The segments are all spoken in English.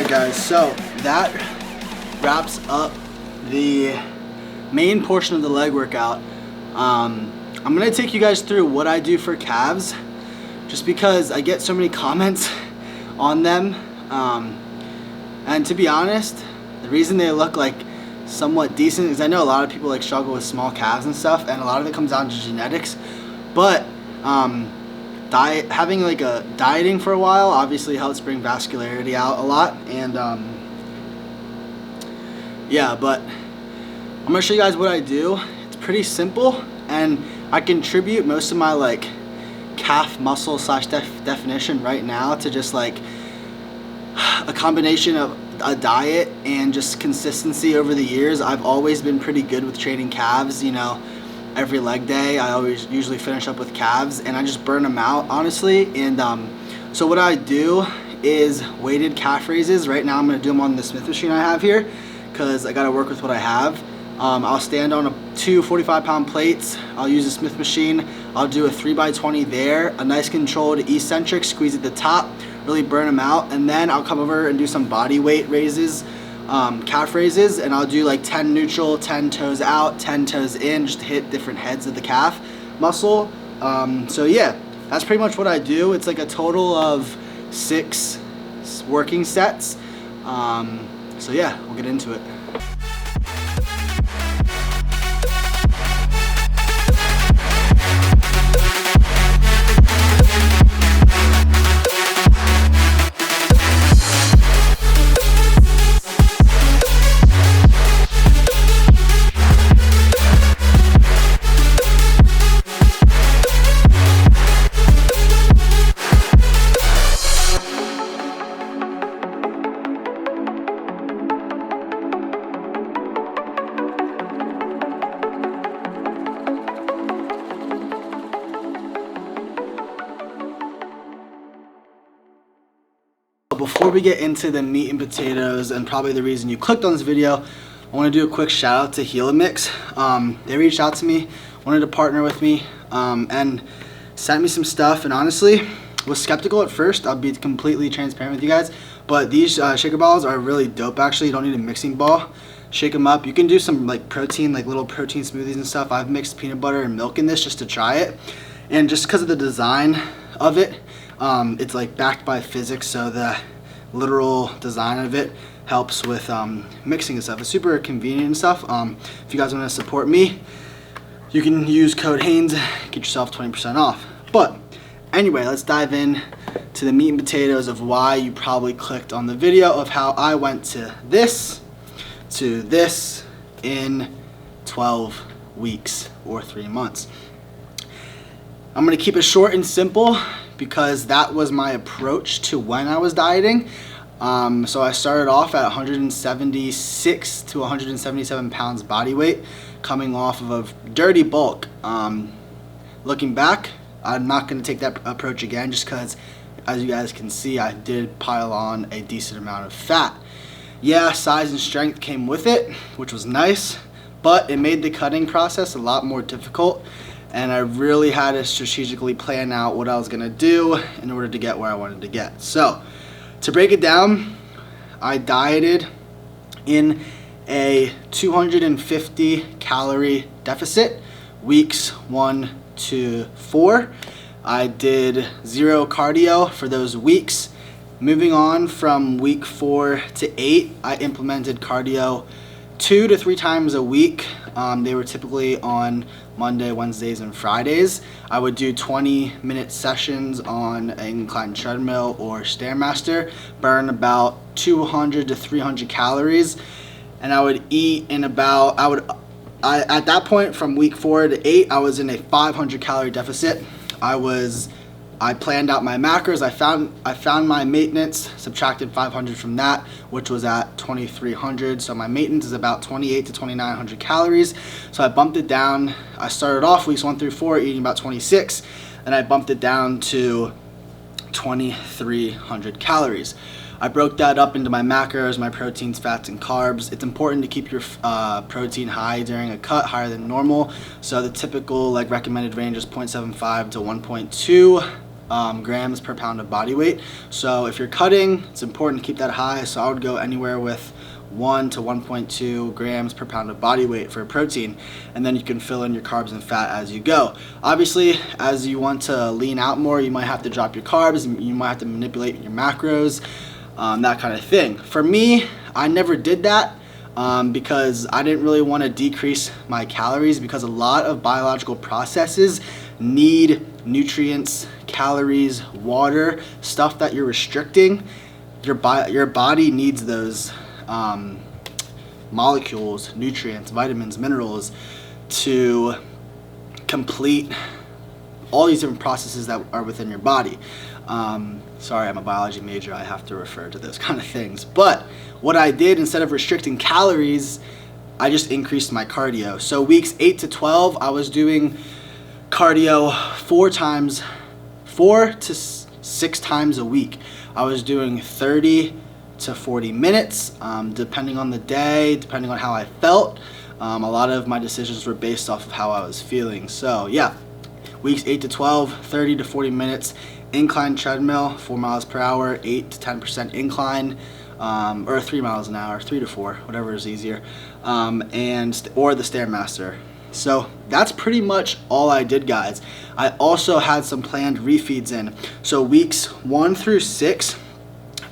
Alright guys, so that wraps up the main portion of the leg workout. I'm going to take you guys through what I do for calves, just because I get so many comments on them. And to be honest, the reason they look like somewhat decent is I know a lot of people like struggle with small calves and stuff, and a lot of it comes down to genetics. But having like a dieting for a while obviously helps bring vascularity out a lot, and yeah, but I'm gonna show you guys what I do. It's pretty simple, and I contribute most of my like calf muscle slash definition right now to just like a combination of a diet and just consistency over the years. I've always been pretty good with training calves, you know. Every leg day I always usually finish up with calves, and I just burn them out honestly. And so what I do is weighted calf raises. Right now I'm going to do them on the Smith machine I have here because I got to work with what I have. I'll stand on two 45-pound plates. I'll use the Smith machine. I'll do a 3x20 there, a nice controlled eccentric squeeze at the top, really burn them out, and then I'll come over and do some body weight raises, calf raises, and I'll do like 10 neutral, 10 toes out, 10 toes in, just to hit different heads of the calf muscle. So yeah, that's pretty much what I do. It's like a total of 6 working sets. So yeah, we'll get into it. Before we get into the meat and potatoes, and probably the reason you clicked on this video, I want to do a quick shout out to Heal-A-Mix. They reached out to me, wanted to partner with me, and sent me some stuff, and honestly was skeptical at first. I'll be completely transparent with you guys, but these shaker balls are really dope. Actually, you don't need a mixing ball. Shake them up. You can do some like protein, like little protein smoothies and stuff. I've mixed peanut butter and milk in this just to try it, and just because of the design of it, it's like backed by physics, so the literal design of it helps with mixing and stuff. It's super convenient and stuff. If you guys want to support me, you can use code Haynes, get yourself 20% off. But anyway, let's dive in to the meat and potatoes of why you probably clicked on the video of how I went to this in 12 weeks or 3 months. I'm gonna keep it short and simple because that was my approach to when I was dieting. So I started off at 176 to 177 pounds body weight, coming off of a dirty bulk. Looking back, I'm not gonna take that approach again, just because, as you guys can see, I did pile on a decent amount of fat. Yeah, size and strength came with it, which was nice, but it made the cutting process a lot more difficult, and I really had to strategically plan out what I was gonna do in order to get where I wanted to get. So, to break it down, I dieted in a 250 calorie deficit, weeks 1 to 4. I did 0 cardio for those weeks. Moving on from week 4 to 8, I implemented cardio 2 to 3 times a week. They were typically on Monday, Wednesdays, and Fridays. I would do 20-minute sessions on an inclined treadmill or Stairmaster, burn about 200 to 300 calories, and I would eat in about, at that point from week 4 to 8, I was in a 500 calorie deficit. I planned out my macros. I found my maintenance, subtracted 500 from that, which was at 2,300. So my maintenance is about 2,800 to 2,900 calories. So I bumped it down. I started off weeks 1 through 4 eating about 26, and I bumped it down to 2,300 calories. I broke that up into my macros, my proteins, fats, and carbs. It's important to keep your protein high during a cut, higher than normal. So the typical recommended range is 0.75 to 1.2 grams per pound of body weight. So if you're cutting, it's important to keep that high. So I would go anywhere with 1 to 1.2 grams per pound of body weight for protein, and then you can fill in your carbs and fat as you go. Obviously, as you want to lean out more, you might have to drop your carbs, you might have to manipulate your macros, that kind of thing. For me, I never did that because I didn't really want to decrease my calories, because a lot of biological processes need nutrients, calories, water, stuff that you're restricting. Your body needs those molecules, nutrients, vitamins, minerals to complete all these different processes that are within your body. Sorry, I'm a biology major, I have to refer to those kind of things. But what I did, instead of restricting calories, I just increased my cardio. So weeks 8 to 12, I was doing cardio 4 to 6 times a week. I was doing 30 to 40 minutes, depending on the day, depending on how I felt. A lot of my decisions were based off of how I was feeling. So yeah, weeks 8 to 12, 30 to 40 minutes, incline treadmill, 4 miles per hour, 8 to 10% incline, or 3 miles an hour, 3 to 4, whatever is easier, or the Stairmaster. So that's pretty much all I did, guys. I also had some planned refeeds in. So weeks 1 through 6,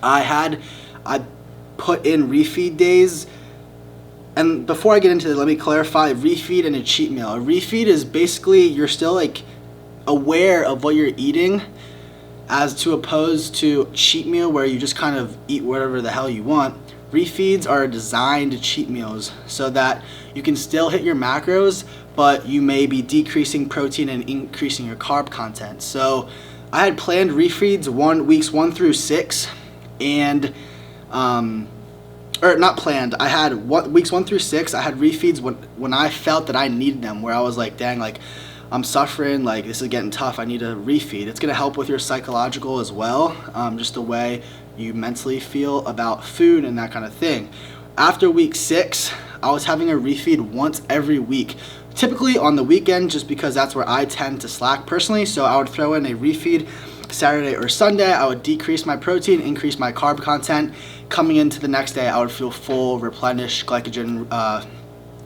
I put in refeed days. And before I get into it, let me clarify refeed and a cheat meal. A refeed is basically you're still like aware of what you're eating, as to opposed to cheat meal where you just kind of eat whatever the hell you want. Refeeds are designed cheat meals so that you can still hit your macros, but you may be decreasing protein and increasing your carb content. So I had planned refeeds weeks 1 through 6, and or not planned. I had weeks 1 through 6. I had refeeds when I felt that I needed them, where I was like, dang, like I'm suffering, like this is getting tough, I need a refeed. It's gonna help with your psychological as well, just the way you mentally feel about food and that kind of thing. After week 6, I was having a refeed once every week, typically on the weekend, just because that's where I tend to slack personally. So I would throw in a refeed Saturday or Sunday. I would decrease my protein, increase my carb content. Coming into the next day, I would feel full, replenished, glycogen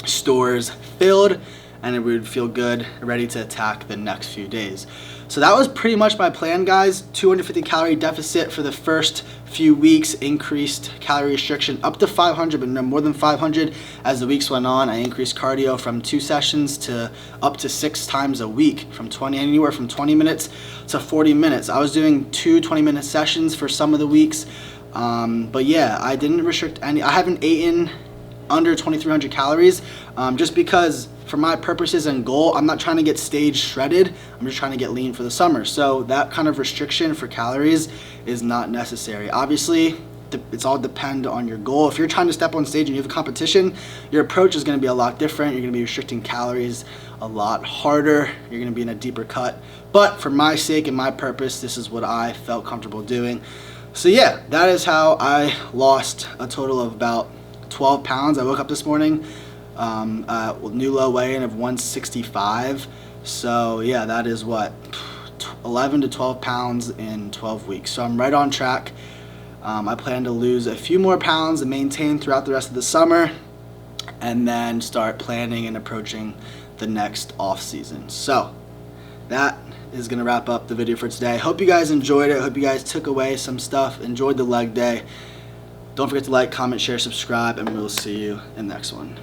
stores filled, and it would feel good, ready to attack the next few days. So that was pretty much my plan, guys. 250 calorie deficit for the first few weeks, increased calorie restriction up to 500, but no more than 500 as the weeks went on. I increased cardio from 2 sessions to up to 6 times a week, from anywhere from 20 minutes to 40 minutes. I was doing 2 20-minute sessions for some of the weeks. But yeah, I didn't restrict any. I haven't eaten under 2,300 calories, just because for my purposes and goal, I'm not trying to get stage shredded. I'm just trying to get lean for the summer. So that kind of restriction for calories is not necessary. Obviously, it's all depend on your goal. If you're trying to step on stage and you have a competition, your approach is going to be a lot different. You're going to be restricting calories a lot harder. You're going to be in a deeper cut. But for my sake and my purpose, this is what I felt comfortable doing. So yeah, that is how I lost a total of about 12 pounds. I woke up this morning, new low weigh-in of 165. So yeah, that is what, 11 to 12 pounds in 12 weeks. So I'm right on track. I plan to lose a few more pounds and maintain throughout the rest of the summer, and then start planning and approaching the next off season. So that is going to wrap up the video for today. Hope you guys enjoyed it. Hope you guys took away some stuff, enjoyed the leg day. Don't forget to like, comment, share, subscribe, and we'll see you in the next one.